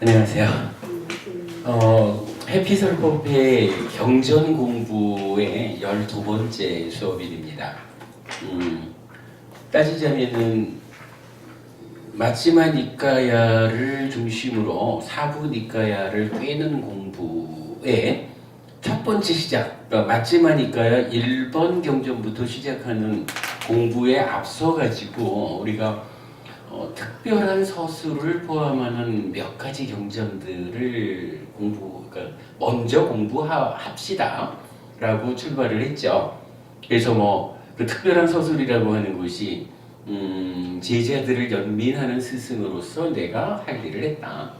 안녕하세요. 해피설법의 경전 공부의 12번째 수업일입니다. 따지자면은 마지막 니까야를 중심으로 사부 니까야를 꿰는 공부의 첫 번째 시작, 그러니까 마지막 니까야 1번 경전부터 시작하는 공부에 앞서 가지고 우리가 특별한 서술을 포함하는 몇 가지 경전들을 그러니까 먼저 공부합시다 라고 출발을 했죠. 그래서 그 특별한 서술이라고 하는 것이 제자들을 연민하는 스승으로서 내가 할 일을 했다.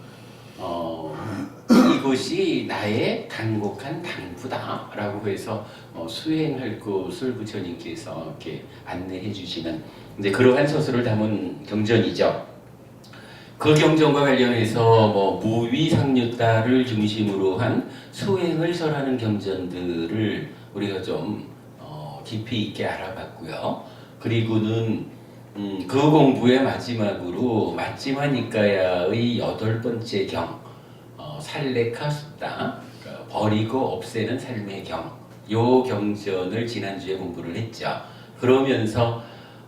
이것이 나의 간곡한 당부다 라고 해서 수행할 것을 부처님께서 이렇게 안내해 주시는 이제 그러한 서술을 담은 경전이죠. 그 경전과 관련해서 무위상류다를 중심으로 한 수행을 설하는 경전들을 우리가 좀 깊이 있게 알아봤고요. 그리고는 그 공부의 마지막으로 마지막 니까야의 8번째 경 살레카 숫다, 그러니까 버리고 없애는 삶의 경, 요 경전을 지난주에 공부를 했죠. 그러면서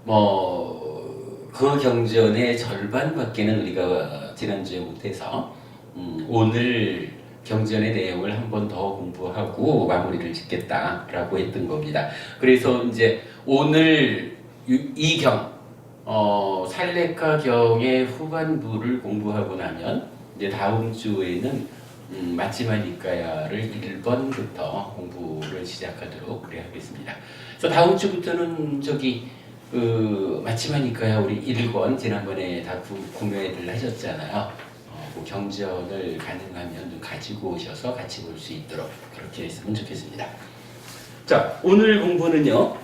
그 경전의 절반밖에는 우리가 지난주에 못해서 오늘 경전의 내용을 한 번 더 공부하고 마무리를 짓겠다라고 했던 겁니다. 그래서 이제 오늘 이 경, 살레카 경의 후반부를 공부하고 나면 이제 다음 주에는 마지막 니까야를 1번부터 공부를 시작하도록 그래 하겠습니다. 그래서 다음 주부터는 마지막 니까야 우리 1권 지난번에 다 공유를 하셨잖아요. 그 경전을 가능하면 좀 가지고 오셔서 같이 볼 수 있도록 그렇게 했으면 좋겠습니다. 자, 오늘 공부는요.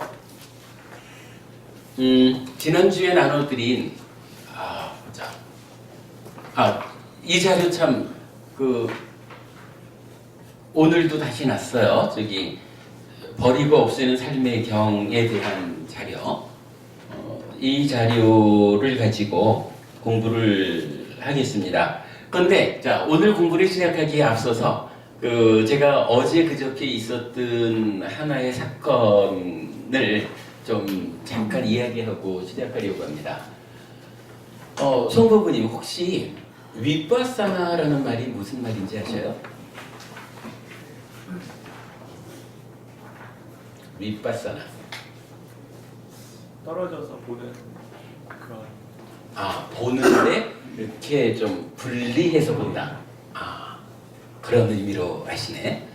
지난주에 나눠드린 이 자료 참 오늘도 다시 났어요. 버리고 없애는 삶의 경에 대한 자료. 이 자료를 가지고 공부를 하겠습니다. 그런데 오늘 공부를 시작하기에 앞서서 제가 어제 그저께 있었던 하나의 사건을 좀 잠깐 이야기하고 시작하려고 합니다. 송부부님 혹시 윗바사나라는 말이 무슨 말인지 아셔요? 윗바사나. 떨어져서 보는 그런. 보는데 이렇게 좀 분리해서 본다. 그런 의미로 하시네.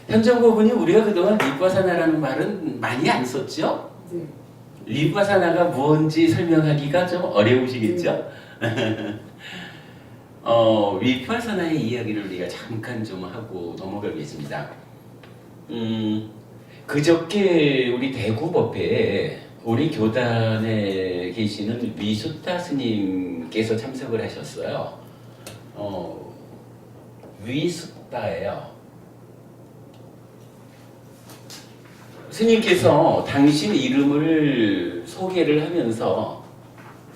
현정부분이 우리가 그동안 윗바사나라는 말은 많이 안 썼죠? 네. 윗바사나가 뭔지 설명하기가 좀 어려우시겠죠? 윗바사나의 이야기를 우리가 잠깐 좀 하고 넘어가겠습니다. 그저께 우리 대구법회에 우리 교단에 계시는 위숫다 스님께서 참석을 하셨어요. 위숫다예요. 스님께서 당신 이름을 소개를 하면서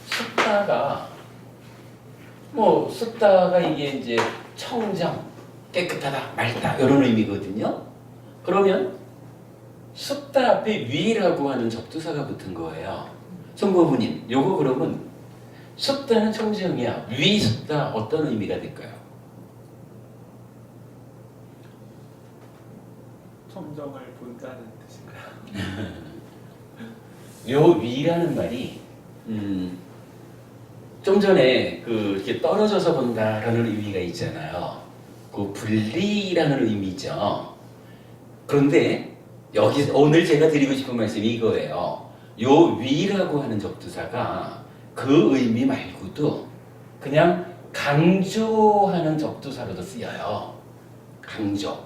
숫다가 숫다가 이게 이제 청정, 깨끗하다, 맑다 이런 의미거든요. 그러면 숫다 앞에 위라고 하는 접두사가 붙은 거예요. 송보부님, 요거 그러면 숫다는 청정이야. 위 숫다 어떤 의미가 될까요? 청정을 본다는 뜻인가요? 요 위라는 말이 좀 전에 이렇게 떨어져서 본다라는 의미가 있잖아요. 그 분리라는 의미죠. 그런데 여기 오늘 제가 드리고 싶은 말씀이 이거예요. 요 위라고 하는 접두사가 그 의미 말고도 그냥 강조하는 접두사로도 쓰여요. 강조.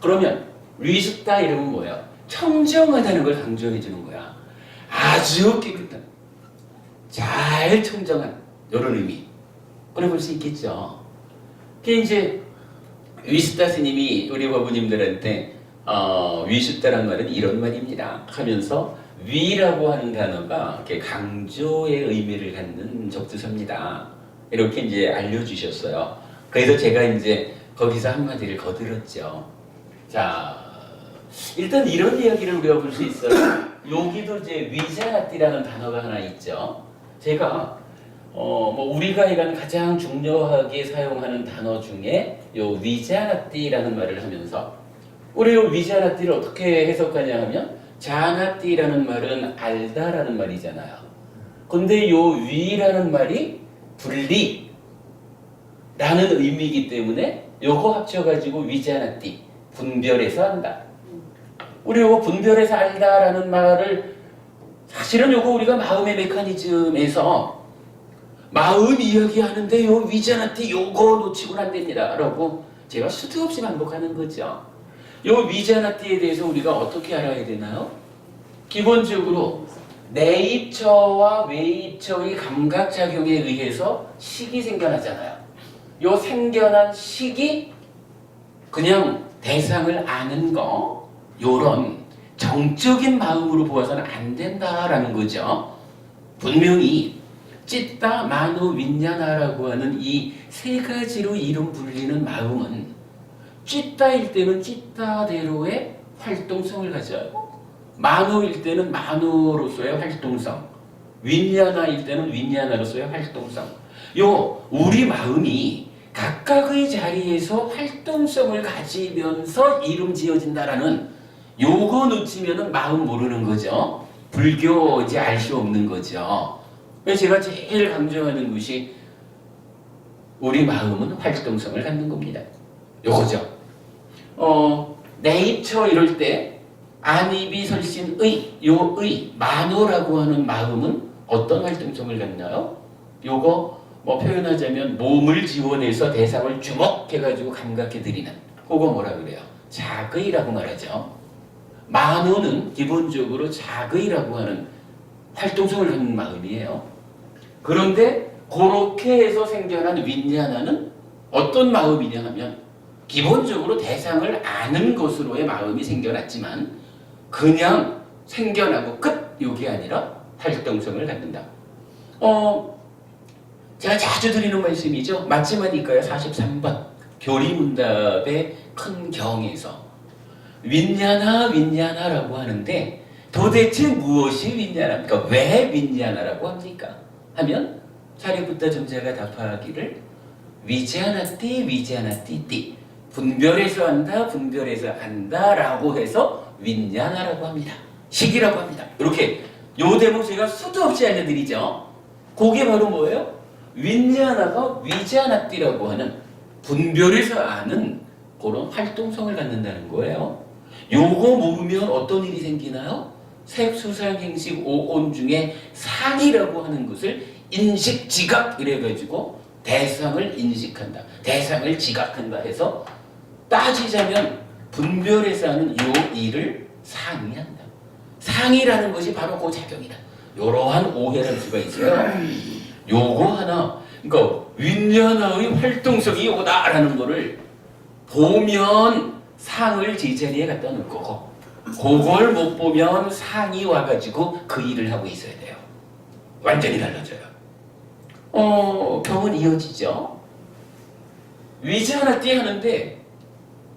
그러면 위숫다 이름은 뭐예요? 청정하다는 걸 강조해 주는 거야. 아주 깨끗한, 잘 청정한 이런 의미. 그래 볼 수 있겠죠. 그게 이제 위숫다 스님이 우리 과부님들한테 위숫다란 말은 이런 말입니다 하면서 위라고 하는 단어가 이렇게 강조의 의미를 갖는 접두사입니다 이렇게 이제 알려주셨어요. 그래서 제가 이제 거기서 한마디를 거들었죠. 자, 일단 이런 이야기를 우리가 볼 수 있어요. 여기도 이제 위자나띠라는 단어가 하나 있죠. 제가 뭐 우리가 이간 가장 중요하게 사용하는 단어 중에 요 위자나띠라는 말을 하면서 우리 요 위자나띠를 어떻게 해석하냐 하면 자나띠라는 말은 알다라는 말이잖아요. 근데 요 위라는 말이 분리라는 의미이기 때문에 요거 합쳐가지고 위자나띠 분별해서 한다. 우리 요거 분별해서 알다라는 말을 사실은 요거 우리가 마음의 메커니즘에서 마음 이야기하는데 요 위자나띠 요거 놓치고는 안 됩니다 라고 제가 수도 없이 반복하는 거죠. 요 위자나띠에 대해서 우리가 어떻게 알아야 되나요? 기본적으로 내입처와 외입처의 감각작용에 의해서 식이 생겨나잖아요. 요 생겨난 식이 그냥 대상을 아는 거 요런 정적인 마음으로 보아서는 안 된다라는 거죠. 분명히 찌따, 마노, 윈냐나라고 하는 이 세 가지로 이름 불리는 마음은 찌따일 때는 찌따대로의 활동성을 가져요. 마노일 때는 마노로서의 활동성, 윈냐나일 때는 윈냐나로서의 활동성. 요 우리 마음이 각각의 자리에서 활동성을 가지면서 이름 지어진다라는 요거 놓치면은 마음 모르는 거죠. 불교 이제 알 수 없는 거죠. 그래서 제가 제일 강조하는 것이 우리 마음은 활동성을 갖는 겁니다. 요거죠. 내입처 이럴 때 안입이 설신의 요의 마노라고 하는 마음은 어떤 활동성을 갖나요? 요거 뭐 표현하자면 몸을 지원해서 대상을 주목해가지고 감각해 드리는 그거 뭐라 그래요? 자의라고 말하죠. 마노는 기본적으로 자의라고 하는 활동성을 갖는 마음이에요. 그런데 그렇게 해서 생겨난 윈냐나는 어떤 마음이냐 하면 기본적으로 대상을 아는 것으로의 마음이 생겨났지만 그냥 생겨나고 끝! 이게 아니라 활동성을 갖는다. 제가 자주 드리는 말씀이죠. 맞지만일까요? 43번 교리문답의 큰 경에서 윈냐나 윈냐나라고 하는데 도대체 무엇이 윈냐나입니까? 왜 윈냐나라고 합니까? 하면 사리부타 존자가 답하기를 위자나띠 위자나띠띠 분별해서 한다 분별해서 한다라고 해서 윈냐나라고 합니다. 식이라고 합니다. 이렇게 요 대목 제가 수도 없이 알려드리죠. 그게 바로 뭐예요? 윈냐나가 위자나띠라고 하는 분별해서 아는 그런 활동성을 갖는다는 거예요. 요거 모르면 어떤 일이 생기나요? 색수상행식 오온 중에 상이라고 하는 것을 인식 지각 이래가지고 대상을 인식한다 대상을 지각한다 해서 따지자면 분별해서 하는 요 일을 상이한다. 상이라는 것이 바로 그 작용이다. 이러한 오해를 할 수가 있어요. 요거 하나 그러니까 윈냐나의 활동성이 요거다라는 거를 보면 상을 제자리에 갖다 놓을 거고 그걸 못 보면 상이 와가지고 그 일을 하고 있어야 돼요. 완전히 달라져요. 경은 이어지죠. 위자나띠 하는데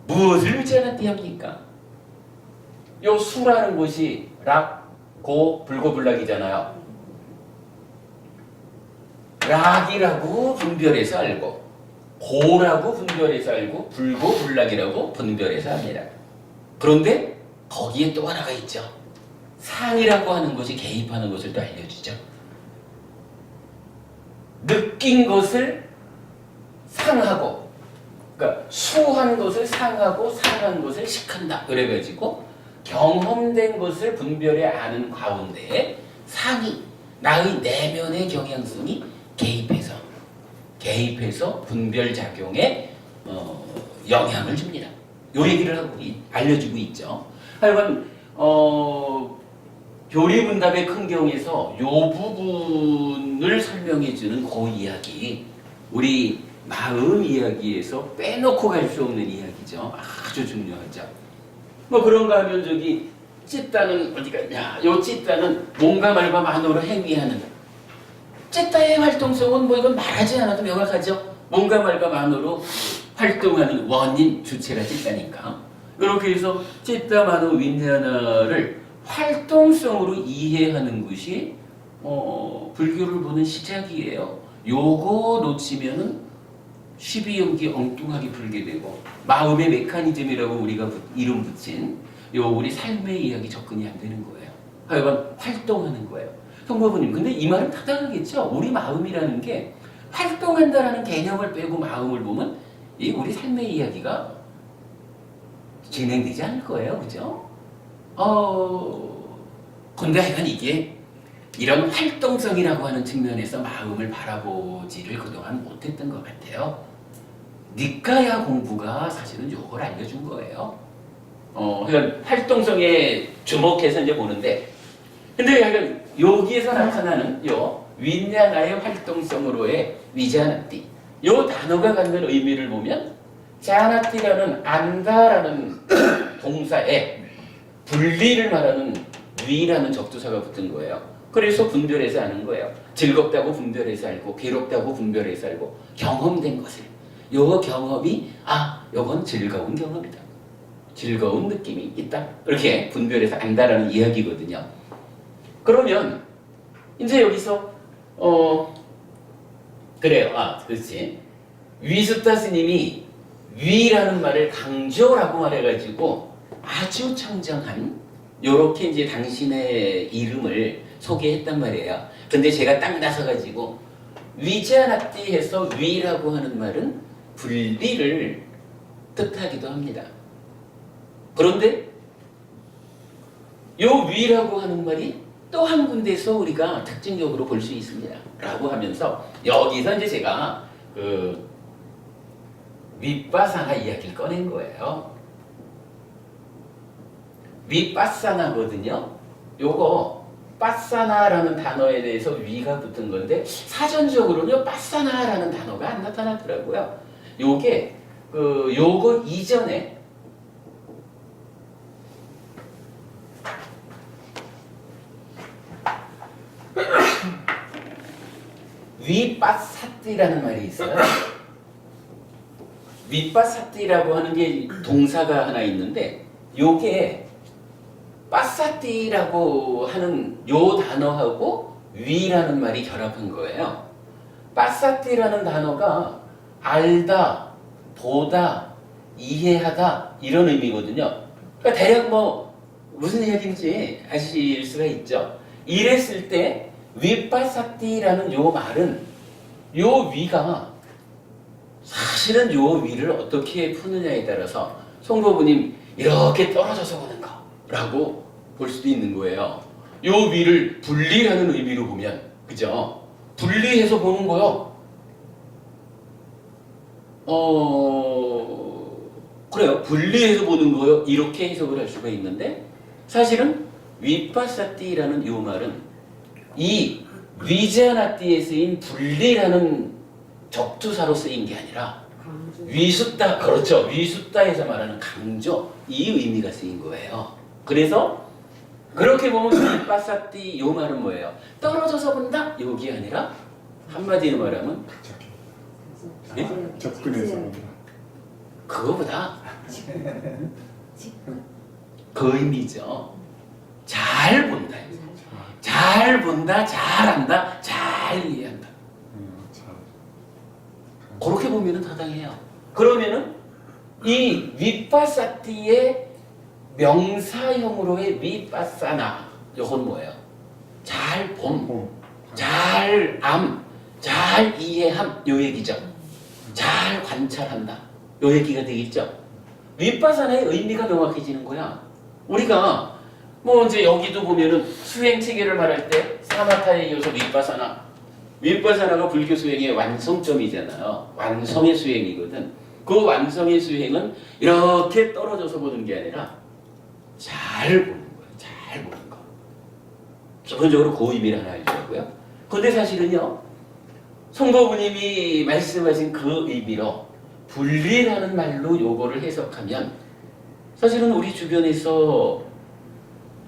무엇을 위자나띠 합니까? 요 수라는 것이 락, 고, 불고불락이잖아요. 락이라고 분별해서 알고 고라고 분별해서 알고 불고불락이라고 분별해서 합니다. 그런데 거기에 또 하나가 있죠. 상이라고 하는 것이 개입하는 것을 또 알려주죠. 느낀 것을 상하고 그러니까 수한 것을 상하고 상한 것을 식한다. 그래가지고 경험된 것을 분별해 아는 가운데 상이 나의 내면의 경향성이 개입해서 분별작용에 영향을 줍니다. 요 얘기를 하고 알려주고 있죠. 하여간 교리문답의 큰 경에서 요 부분을 설명해주는 그 이야기 우리 마음 이야기에서 빼놓고 갈 수 없는 이야기죠. 아주 중요하죠. 뭐 그런가 하면 저기 찌따는 어디가 있냐? 요 찌따는 몸과 말과 만으로 행위하는 쨌다의 활동성은 뭐 이건 말하지 않아도 명확하죠. 뭔가 말과 만으로 활동하는 원인 주체가 쨌다니까. 이렇게 해서 쨌다 만호 윈냐나를 활동성으로 이해하는 것이 불교를 보는 시작이에요. 요거 놓치면은 12연기 엉뚱하게 풀게 되고 마음의 메커니즘이라고 우리가 이름 붙인 요 우리 삶의 이야기 접근이 안 되는 거예요. 하여간 활동하는 거예요. 성모부님, 근데 이 말은 타당하겠죠? 우리 마음이라는 게 활동한다라는 개념을 빼고 마음을 보면 이 우리 삶의 이야기가 진행되지 않을 거예요. 그죠? 근데 하여간 이게 이런 활동성이라고 하는 측면에서 마음을 바라보지를 그동안 못했던 것 같아요. 니까야 공부가 사실은 요걸 알려준 거예요. 그러니까 활동성에 주목해서 이제 보는데, 근데 약간 여기에서 나타나는 요 윈냐나의 활동성으로의 위자나띠, 요 단어가 갖는 의미를 보면 자나띠라는 안다라는 동사에 분리를 말하는 위라는 적두사가 붙은 거예요. 그래서 분별해서 아는 거예요. 즐겁다고 분별해서 알고, 괴롭다고 분별해서 알고, 경험된 것을. 요 경험이 요건 즐거운 경험이다. 즐거운 느낌이 있다. 이렇게 분별해서 안다라는 이야기거든요. 그러면 이제 여기서 그래요. 그렇지. 위수타 스님이 위라는 말을 강조라고 말해가지고 아주 청정한 요렇게 이제 당신의 이름을 소개했단 말이에요. 근데 제가 딱 나서가지고 위자나띠 해서 위라고 하는 말은 분리를 뜻하기도 합니다. 그런데 요 위라고 하는 말이 또 한 군데에서 우리가 특징적으로 볼 수 있습니다. 라고 하면서 여기서 이제 제가 그 윗바사나 이야기를 꺼낸 거예요. 윗바사나거든요. 요거 빠사나라는 단어에 대해서 위가 붙은 건데 사전적으로는요 빠사나라는 단어가 안 나타나더라고요. 요게 요거 이전에 위빠사띠라는 말이 있어요. 위빠사띠라고 하는 게 동사가 하나 있는데 요게 빠사띠라고 하는 요 단어하고 위라는 말이 결합한 거예요. 빠사띠라는 단어가 알다, 보다, 이해하다 이런 의미거든요. 그러니까 대략 뭐 무슨 이야기인지 아실 수가 있죠. 이랬을 때 위빠사띠라는 요 말은 요 위가 사실은 요 위를 어떻게 푸느냐에 따라서 송도부님 이렇게 떨어져서 보는 거라고 볼 수도 있는 거예요. 요 위를 분리하는 의미로 보면 그죠? 분리해서 보는 거요. 그래요. 분리해서 보는 거요. 이렇게 해석을 할 수가 있는데 사실은 위빠사띠라는 요 말은 이 위자나띠에 쓰인 분리라는 적투사로 쓰인 게 아니라 위숫다, 그렇죠. 위숫다에서 말하는 강조, 이 의미가 쓰인 거예요. 그래서 그렇게 보면 위빠사띠 요 말은 뭐예요? 떨어져서 본다? 여기 아니라 한마디로 말하면 네? 접근해서 본다. 그거보다 그 의미죠. 잘 본다. 잘 본다, 잘 안다, 잘 이해한다. 그렇게 보면은 타당해요. 그러면은 이 위빠사띠의 명사형으로의 위빠사나 이건 뭐예요? 잘 봄, 잘 암, 잘 이해함 요 얘기죠. 잘 관찰한다 요 얘기가 되겠죠. 위빠사나의 의미가 명확해지는 거야. 우리가 뭐 이제 여기도 보면은 수행 체계를 말할 때 사마타에 이어서 윗바사나가 불교 수행의 완성점이잖아요. 완성의 수행이거든. 그 완성의 수행은 이렇게 떨어져서 보는 게 아니라 잘 보는 거예요. 잘 보는 거. 기본적으로 그 의미를 하나 알더라고요. 근데 사실은요, 송도부님이 말씀하신 그 의미로 분리라는 말로 요거를 해석하면 사실은 우리 주변에서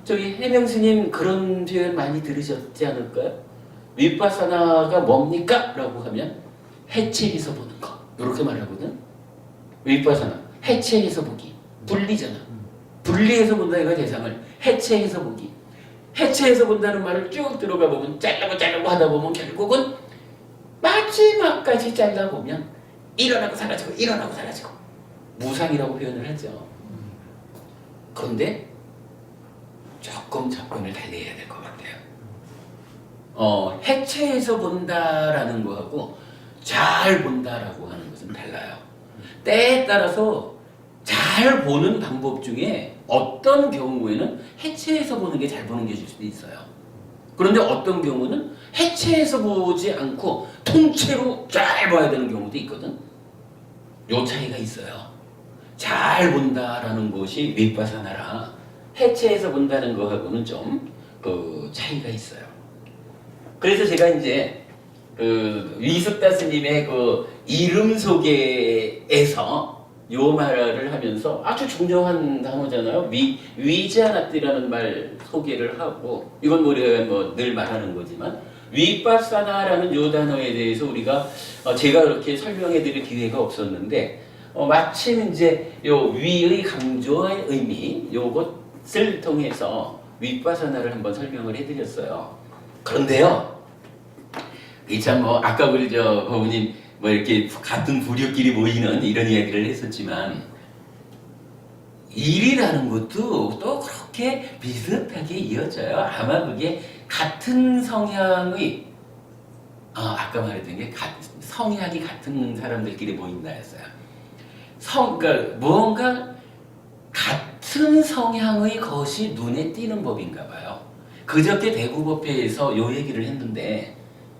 저기 해명스님 그런 표현 많이 들으셨지 않을까요? 윗바사나가 뭡니까? 라고 하면 해체해서 보는 거. 이렇게 말하거든. 윗바사나 해체해서 보기. 분리잖아. 분리해서 본다 이거 대상을 해체해서 보기. 해체해서 본다는 말을 쭉 들어가 보면 잘라고 하다 보면 결국은 마지막까지 잘라보면 일어나고 사라지고 일어나고 사라지고 무상이라고 표현을 하죠. 그런데 조금 접근을 달리해야 될 것 같아요. 해체해서 본다라는 거하고 잘 본다라고 하는 것은 달라요. 때에 따라서 잘 보는 방법 중에 어떤 경우에는 해체해서 보는 게 잘 보는 게 될 수도 있어요. 그런데 어떤 경우는 해체해서 보지 않고 통째로 잘 봐야 되는 경우도 있거든. 요 차이가 있어요. 잘 본다라는 것이 윗바사나라 해체해서 본다는 거하고는 좀 그 차이가 있어요. 그래서 제가 이제 그 위숙다 스님의 그 이름 소개에서 요 말을 하면서 아주 중요한 단어잖아요. 위자나띠라는 말 소개를 하고 이건 우리가 뭐 늘 말하는 거지만 윗바사나라는 요 단어에 대해서 우리가 제가 그렇게 설명해 드릴 기회가 없었는데 마침 이제 요 위의 강조의 의미 요것을 통해서 윗바사나를 한번 설명을 해드렸어요. 그런데요, 이 참 뭐 아까 우리 저 법우님 뭐 이렇게 같은 부류끼리 모이는 이런 이야기를 했었지만 일이라는 것도 또 그렇게 비슷하게 이어져요. 아마 그게 같은 성향의 아까 말했던 게 성향이 같은 사람들끼리 모인다였어요. 그러니까 뭔가 같은 성향의 것이 눈에 띄는 법인가 봐요. 그저께 대구법회에서 요 얘기를 했는데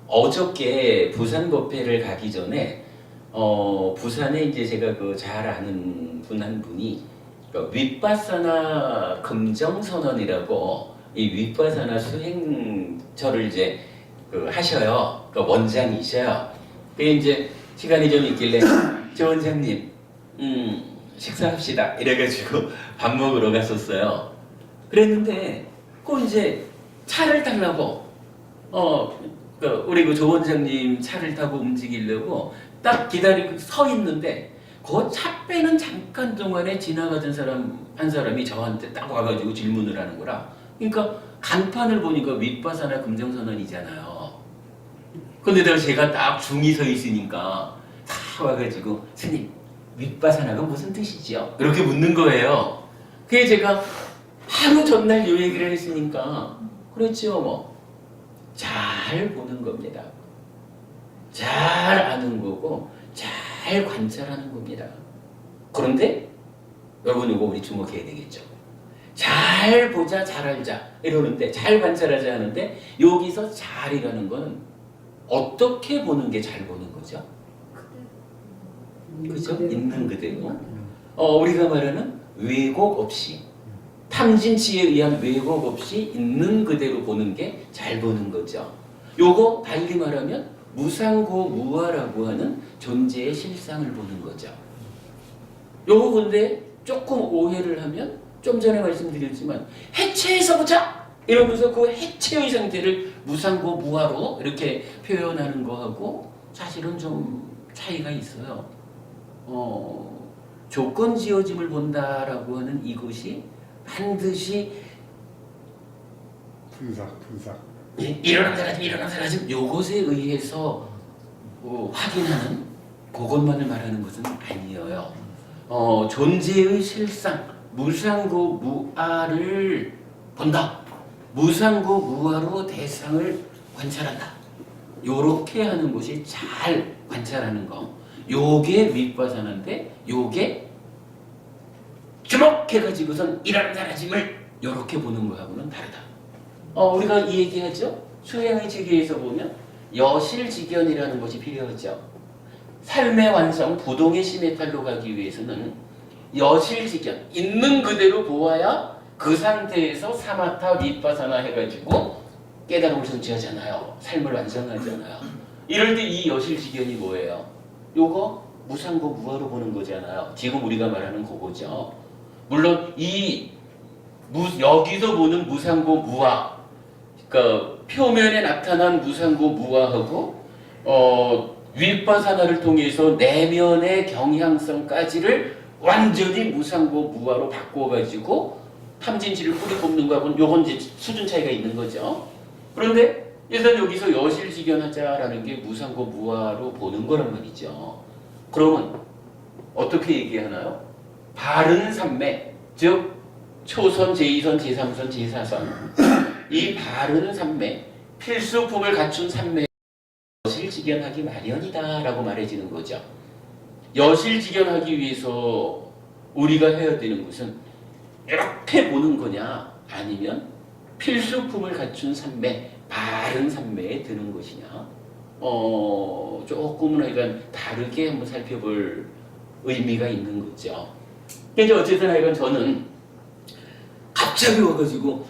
어저께 부산법회를 가기 전에 부산에 이제 제가 그 잘 아는 분 한 분이 윗바사나 금정선언이라고 이 윗바사나 수행처를 이제 하셔요. 그 원장이셔요. 그 이제 시간이 좀 있길래 조 원장님 식사합시다 이래가지고 밥 먹으러 갔었어요. 그랬는데 꼭 이제 차를 타려고 우리 그 조 원장님 차를 타고 움직이려고 딱 기다리고 서 있는데 그 차 빼는 잠깐 동안에 지나가던 사람 한 사람이 저한테 딱 와가지고 질문을 하는 거라. 그러니까 간판을 보니까 윗바사나 금정선언이잖아요. 근데 제가 딱 중이 서 있으니까 딱 와가지고 스님 윗바사나가 무슨 뜻이지요? 이렇게 묻는 거예요. 그게 제가 하루 전날 요 얘기를 했으니까 그렇죠 뭐 잘 보는 겁니다. 잘 아는 거고 잘 관찰하는 겁니다. 그런데 여러분 이거 우리 주목해야 되겠죠. 잘 보자 잘 알자 이러는데 잘 관찰하자 하는데 여기서 잘이라는 거는 어떻게 보는 게 잘 보는 거죠? 그죠? 있는 그대로. 우리가 말하는 왜곡 없이 탐진치에 의한 왜곡 없이 있는 그대로 보는 게 잘 보는 거죠. 요거 달리 말하면 무상고무아라고 하는 존재의 실상을 보는 거죠. 요거 근데 조금 오해를 하면 좀 전에 말씀드렸지만 해체해서 보자! 이러면서 그 해체의 상태를 무상고무아로 이렇게 표현하는 거하고 사실은 좀 차이가 있어요. 조건지어짐을 본다라고 하는 이것이 반드시 분삭. 일어난 사라짐 요것에 의해서 확인하는 그것만을 말하는 것은 아니에요. 존재의 실상 무상고무아를 본다. 무상고무아로 대상을 관찰한다. 요렇게 하는 것이 잘 관찰하는 거. 요게 윗바사나인데 요게 주목해가지고선 일어난 사라짐을 요렇게 보는 거하고는 다르다. 우리가 이 얘기하죠. 수행의 체계에서 보면 여실직견이라는 것이 필요하죠. 삶의 완성, 부동의 시메탈로 가기 위해서는 여실직견, 있는 그대로 보아야 그 상태에서 사마타 윗바사나 해가지고 깨달음을 성취하잖아요. 삶을 완성하잖아요. 이럴 때 이 여실직견이 뭐예요? 요거 무상고 무아로 보는 거잖아요. 지금 우리가 말하는 그거죠. 물론 여기서 보는 무상고 무아, 그러니까 표면에 나타난 무상고 무화하고 윗바사나를 통해서 내면의 경향성까지를 완전히 무상고 무화로 바꿔가지고 탐진치를 뿌리 뽑는 거하고는 요건 이제 수준 차이가 있는 거죠. 그런데 일단 여기서 여실직연하자라는 게 무상고 무화로 보는 거란 말이죠. 그러면 어떻게 얘기하나요? 바른 산매, 즉 초선, 제2선, 제3선, 제4선 이 바른 산매, 필수품을 갖춘 산매 여실직연하기 마련이다라고 말해지는 거죠. 여실직연하기 위해서 우리가 해야 되는 것은 이렇게 보는 거냐 아니면 필수품을 갖춘 산매, 바른 산매에 드는 것이냐 조금은 하여간 다르게 한번 살펴볼 의미가 있는 거죠. 이제 어쨌든 하여간 저는 갑자기 와가지고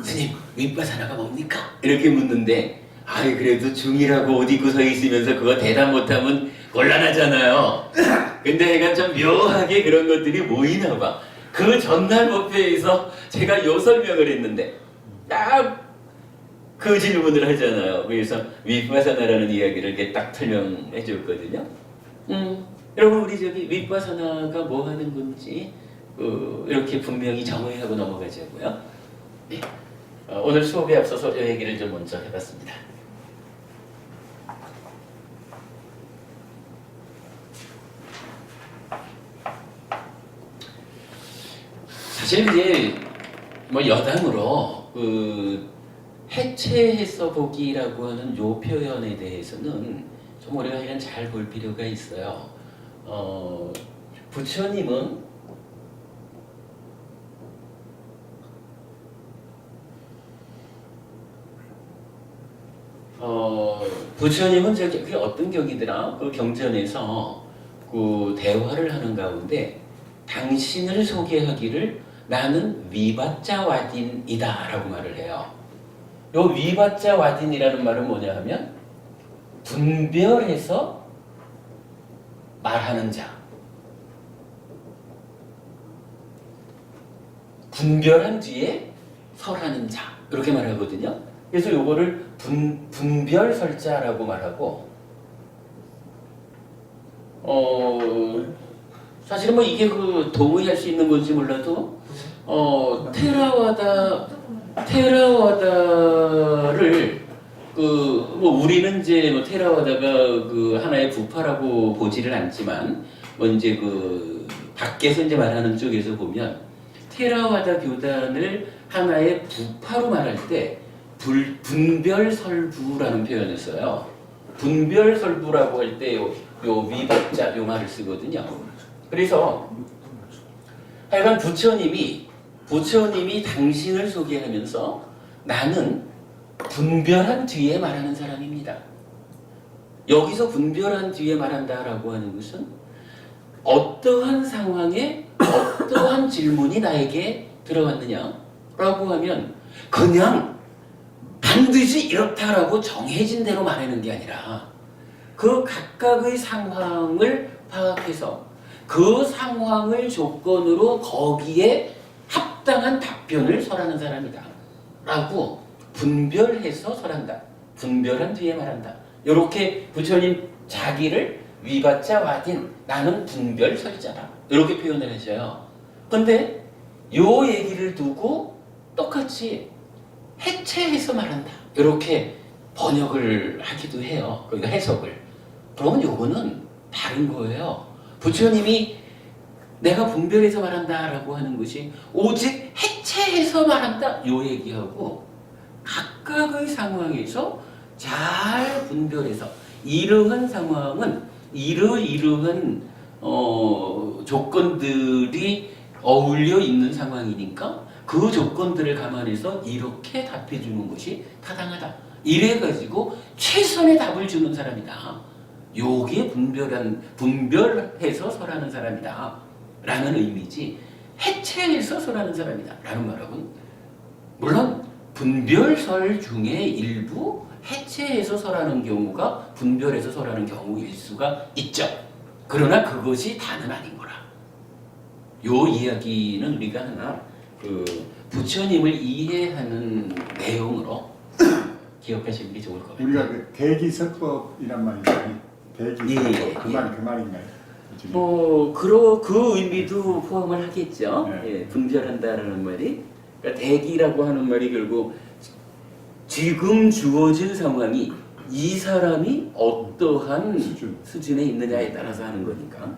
스님 윗바사나가 뭡니까? 이렇게 묻는데 아이 그래도 중이라고 옷 입고 서 있으면서 그거 대답 못하면 곤란하잖아요. 근데 하여간 좀 묘하게 그런 것들이 모이나 봐. 그 전날 법회에서 제가 요 설명을 했는데 딱 그 질문을 하잖아요. 그래서 윗바사나라는 이야기를 이렇게 딱 설명해 줬거든요. 여러분 우리 저기 윗바사나가 뭐 하는 건지 이렇게 분명히 정의하고 넘어가자고요. 네. 오늘 수업에 앞서서 이 얘기를 좀 먼저 해봤습니다. 사실 이제 뭐 여담으로 해체해서 보기라고 하는 요 표현에 대해서는 좀 우리가 그냥 잘 볼 필요가 있어요. 부처님은 부처님은 그게 어떤 격이더라? 그 경전에서 그 대화를 하는 가운데 당신을 소개하기를 나는 위바짜와딘이다 라고 말을 해요. 요 위바짜와딘이라는 말은 뭐냐 하면 분별해서 말하는 자, 분별한 뒤에 설하는 자 이렇게 말하거든요. 그래서 요거를 분별설자라고 말하고 사실은 뭐 이게 그 동의할 수 있는 건지 몰라도 테라와다를 뭐 우리는 이제 뭐 테라와다가 그 하나의 부파라고 보지를 않지만 뭐 이제 그 밖에서 이제 말하는 쪽에서 보면 테라와다 교단을 하나의 부파로 말할 때 분별설부라는 표현을 써요. 분별설부라고 할 때 요 위박자 요 말을 쓰거든요. 그래서 하여간 부처님이 당신을 소개하면서 나는 분별한 뒤에 말하는 사람입니다. 여기서 분별한 뒤에 말한다라고 하는 것은 어떠한 상황에 어떠한 질문이 나에게 들어왔느냐라고 하면 그냥 반드시 이렇다라고 정해진 대로 말하는 게 아니라 그 각각의 상황을 파악해서 그 상황을 조건으로 거기에 합당한 답변을 설하는 사람이다 라고 분별해서 설한다. 분별한 뒤에 말한다. 이렇게 부처님 자기를 위바짜 나는 분별설자다 이렇게 표현을 하셔요. 근데 요 얘기를 두고 똑같이 해체해서 말한다 이렇게 번역을 하기도 해요. 그러니까 해석을. 그러면 요거는 다른 거예요. 부처님이 내가 분별해서 말한다라고 하는 것이 오직 해체해서 말한다 요 얘기하고 각각의 상황에서 잘 분별해서 이러한 상황은 이러이러한 조건들이 어울려 있는 상황이니까 그 조건들을 감안해서 이렇게 답해 주는 것이 타당하다. 이래가지고 최선의 답을 주는 사람이다. 요게 분별해서 설하는 사람이다. 라는 의미지 해체해서 설하는 사람이다. 라는 말하고는 물론 분별설 중에 일부 해체해서 설하는 경우가 분별해서 설하는 경우일 수가 있죠. 그러나 그것이 다는 아닌 거라. 요 이야기는 우리가 하나 부처님을 이해하는 내용으로 기억하시는 게 좋을 것 같아요. 우리가 그 대기설법이란 말이 있잖아요. 대기설법 예, 그 예. 말이 그 말인가요? 그 의미도 포함을 하겠죠. 네. 예, 분별한다라는 말이. 그러니까 대기라고 하는 말이 결국 지금 주어진 상황이 이 사람이 어떠한 수준에 있느냐에 따라서 하는 거니까.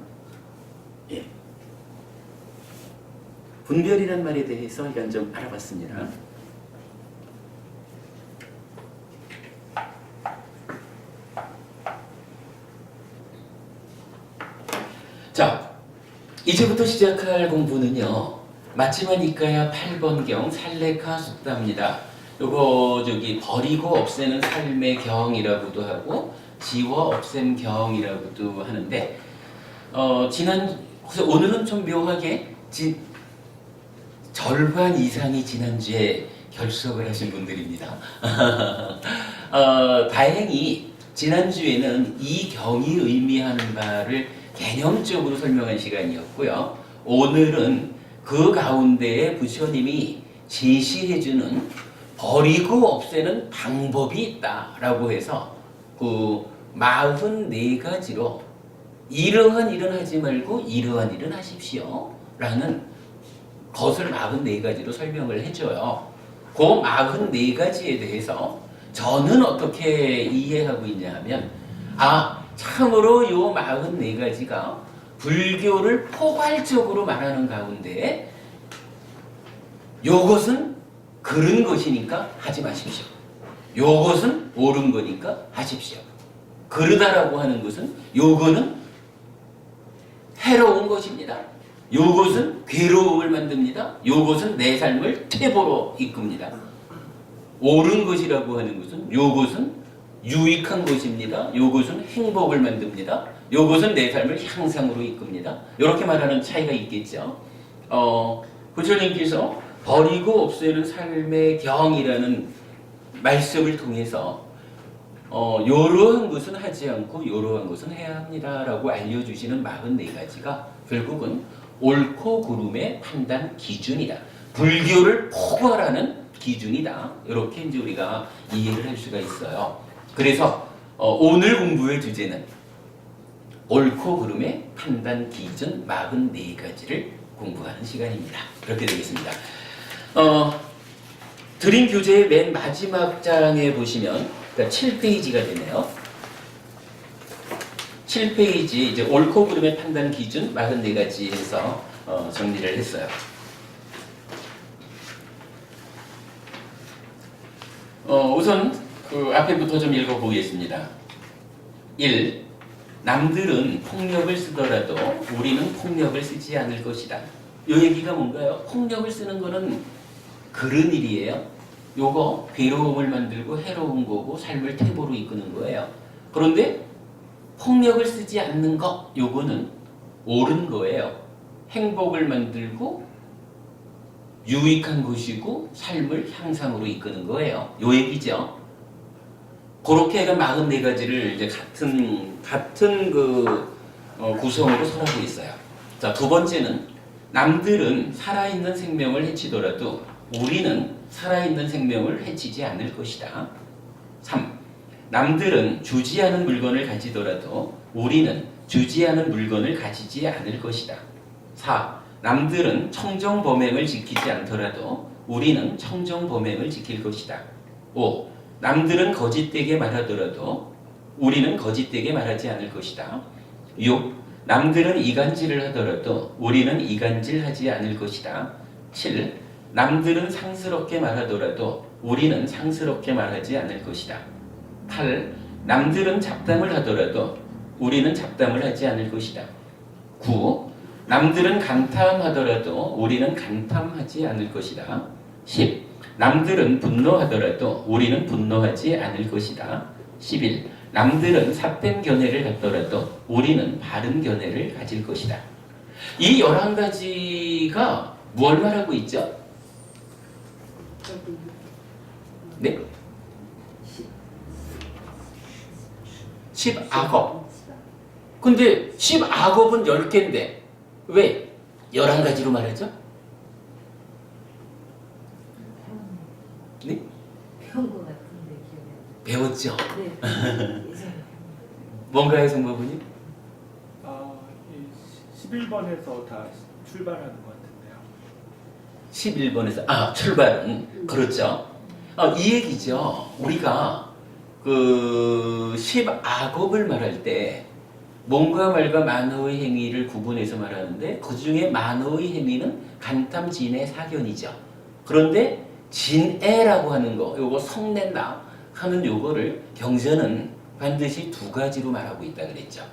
예. 분별이란 말에 대해서 이건 좀 알아봤습니다. 자, 이제부터 시작할 공부는요. 맞지만 이까야 8번경 살레카 숙다입니다. 요거 버리고 없애는 삶의 경이라고도 하고 지워 없앤 경이라고도 하는데 그래서 오늘은 좀 묘하게 절반 이상이 지난주에 결석을 하신 분들입니다. 다행히 지난주에는 이 경이 의미하는 바를 개념적으로 설명한 시간이었고요. 오늘은 그 가운데에 부처님이 제시해주는 버리고 없애는 방법이 있다라고 해서 그 44가지로 이러한 일은 하지 말고 이러한 일은 하십시오 라는 것을 44가지로 설명을 해줘요. 그 44가지에 대해서 저는 어떻게 이해하고 있냐 하면 참으로 요 44가지가 불교를 포괄적으로 말하는 가운데 요것은 그른 것이니까 하지 마십시오. 요것은 옳은 거니까 하십시오. 그르다라고 하는 것은 요거는 해로운 것입니다. 요것은 괴로움을 만듭니다. 요것은 내 삶을 퇴보로 이끕니다. 옳은 것이라고 하는 것은 요것은 유익한 것입니다. 요것은 행복을 만듭니다. 요것은 내 삶을 향상으로 이끕니다. 이렇게 말하는 차이가 있겠죠. 부처님께서 버리고 없애는 삶의 경이라는 말씀을 통해서 요러한 것은 하지 않고 요러한 것은 해야 합니다라고 알려주시는 44가지가 결국은 옳고 그름의 판단 기준이다. 불교를 포괄하는 기준이다. 이렇게 이제 우리가 이해를 할 수가 있어요. 그래서 오늘 공부의 주제는 옳고 그름의 판단 기준 44가지를 공부하는 시간입니다. 그렇게 되겠습니다. 드림 교재의 맨 마지막 장에 보시면 그러니까 7페이지가 되네요. 7페이지 이제 옳고 그름의 판단 기준 44가지에서 정리를 했어요. 우선 그 앞에부터 좀 읽어보겠습니다. 1. 남들은 폭력을 쓰더라도 우리는 폭력을 쓰지 않을 것이다. 이 얘기가 뭔가요? 폭력을 쓰는 거는 그런 일이에요. 요거 괴로움을 만들고 해로운 거고 삶을 퇴보로 이끄는 거예요. 그런데 폭력을 쓰지 않는 것, 요거는 옳은 거예요. 행복을 만들고 유익한 것이고 삶을 향상으로 이끄는 거예요. 요 얘기죠. 그렇게 해가 44가지를 이제 같은 구성으로 설하고 있어요. 자, 두 번째는 남들은 살아있는 생명을 해치더라도 우리는 살아있는 생명을 해치지 않을 것이다. 3. 남들은 주지 않은 물건을 가지더라도 우리는 주지 않은 물건을 가지지 않을 것이다. 4. 남들은 청정범행을 지키지 않더라도 우리는 청정범행을 지킬 것이다. 5. 남들은 거짓되게 말하더라도 우리는 거짓되게 말하지 않을 것이다. 6. 남들은 이간질을 하더라도 우리는 이간질하지 않을 것이다. 7. 남들은 상스럽게 말하더라도 우리는 상스럽게 말하지 않을 것이다. 8. 남들은 잡담을 하더라도 우리는 잡담을 하지 않을 것이다. 9. 남들은 간탐하더라도 우리는 간탐하지 않을 것이다. 10. 남들은 분노하더라도 우리는 분노하지 않을 것이다. 11. 남들은 삿된 견해를 갖더라도 우리는 바른 견해를 가질 것이다. 이 11가지가 뭘 말하고 있죠? 네? 10악업. 근데 10악업은 10개인데 왜 11가지로 말하죠? 네? 배운 것 같은데 기억이 배웠죠? 네. 예전에. 뭔가요, 성모부님? 이 11번에서 다 출발하는 것 같은데요. 11번에서 출발은 그렇죠. 이 얘기죠. 우리가 그 10악업을 말할 때 몸과 말과 만호의 행위를 구분해서 말하는데 그 중에 만호의 행위는 간탐, 진애, 사견이죠. 그런데 진애라고 하는 거, 요거 성낸다 하는 요거를 경전은 반드시 두 가지로 말하고 있다 그랬죠.